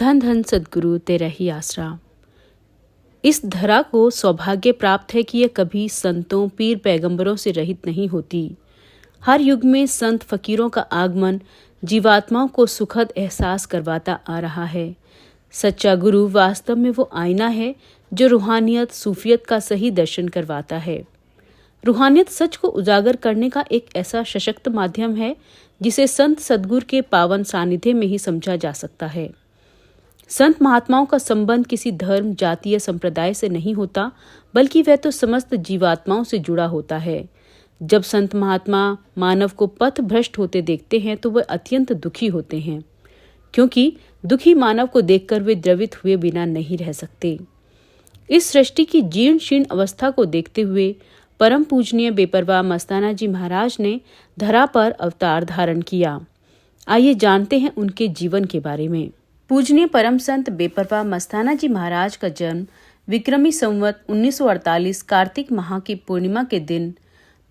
धन धन सद्गुरु तेरा ही आसरा। इस धरा को सौभाग्य प्राप्त है कि यह कभी संतों पीर पैगंबरों से रहित नहीं होती। हर युग में संत फकीरों का आगमन जीवात्माओं को सुखद एहसास करवाता आ रहा है। सच्चा गुरु वास्तव में वो आईना है जो रूहानियत सूफियत का सही दर्शन करवाता है। रूहानियत सच को उजागर करने का एक ऐसा सशक्त माध्यम है जिसे संत सद्गुरु के पावन सानिध्य में ही समझा जा सकता है। संत महात्माओं का संबंध किसी धर्म जातीय संप्रदाय से नहीं होता, बल्कि वह तो समस्त जीवात्माओं से जुड़ा होता है। जब संत महात्मा मानव को पथ भ्रष्ट होते देखते हैं तो वे अत्यंत दुखी होते हैं, क्योंकि दुखी मानव को देखकर वे द्रवित हुए बिना नहीं रह सकते। इस सृष्टि की जीर्ण शीर्ण अवस्था को देखते हुए परम पूजनीय बेपरवाह मस्ताना जी महाराज ने धरा पर अवतार धारण किया। आइए जानते हैं उनके जीवन के बारे में। पूजनीय परम संत बेपरवाह मस्ताना जी महाराज का जन्म विक्रमी संवत 1948 कार्तिक माह की पूर्णिमा के दिन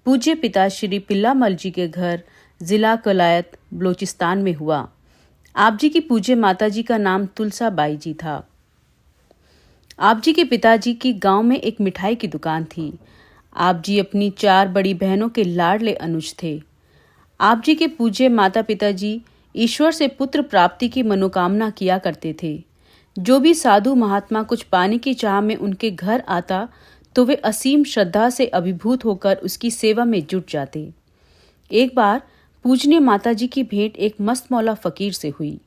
पूज्य पिता श्री पिल्लामल जी के घर जिला कोलायत बलोचिस्तान में हुआ। आप जी की पूज्य माता जी का नाम तुलसा बाई जी था। आप जी के पिताजी की गांव में एक मिठाई की दुकान थी। आप जी अपनी 4 बड़ी बहनों के लाडले अनुज थे। आप जी के पूज्य माता पिताजी ईश्वर से पुत्र प्राप्ति की मनोकामना किया करते थे। जो भी साधु महात्मा कुछ पाने की चाह में उनके घर आता तो वे असीम श्रद्धा से अभिभूत होकर उसकी सेवा में जुट जाते। एक बार पूजनीय माता जी की भेंट एक मस्त मौला फकीर से हुई।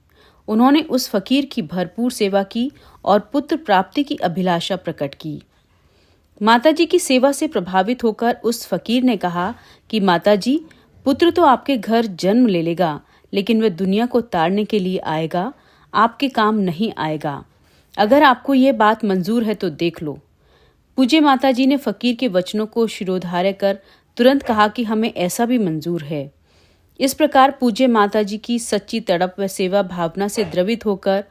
उन्होंने उस फकीर की भरपूर सेवा की और पुत्र प्राप्ति की अभिलाषा प्रकट की। माता जी की सेवा से प्रभावित होकर उस फकीर ने कहा कि माता जी, पुत्र तो आपके घर जन्म ले लेगा, लेकिन वह दुनिया को तारने के लिए आएगा, आपके काम नहीं आएगा। अगर आपको ये बात मंजूर है तो देख लो। पूज्य माता जी ने फकीर के वचनों को शिरोधार्य कर तुरंत कहा कि हमें ऐसा भी मंजूर है। इस प्रकार पूज्य माता जी की सच्ची तड़प व सेवा भावना से द्रवित होकर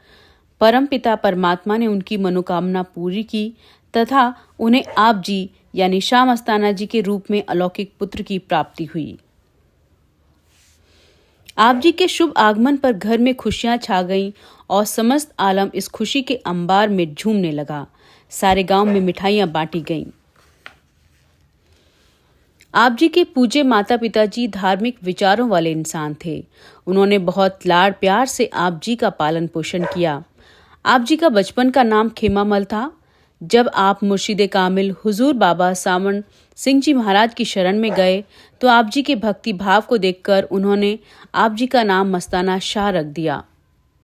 परमपिता परमात्मा ने उनकी मनोकामना पूरी की तथा उन्हें आप जी यानी शाह मस्ताना जी के रूप में अलौकिक पुत्र की प्राप्ति हुई। आप जी के शुभ आगमन पर घर में खुशियां छा गईं और समस्त आलम इस खुशी के अंबार में झूमने लगा। सारे गांव में मिठाइयां बांटी गईं। आप जी के पूज्य माता पिताजी धार्मिक विचारों वाले इंसान थे। उन्होंने बहुत लाड़ प्यार से आप जी का पालन पोषण किया। आप जी का बचपन का नाम खेमामल था। जब आप मुर्शिदे कामिल हुजूर बाबा सावन सिंह जी महाराज की शरण में गए तो आप जी के भक्ति भाव को देखकर उन्होंने आप जी का नाम मस्ताना शाह रख दिया।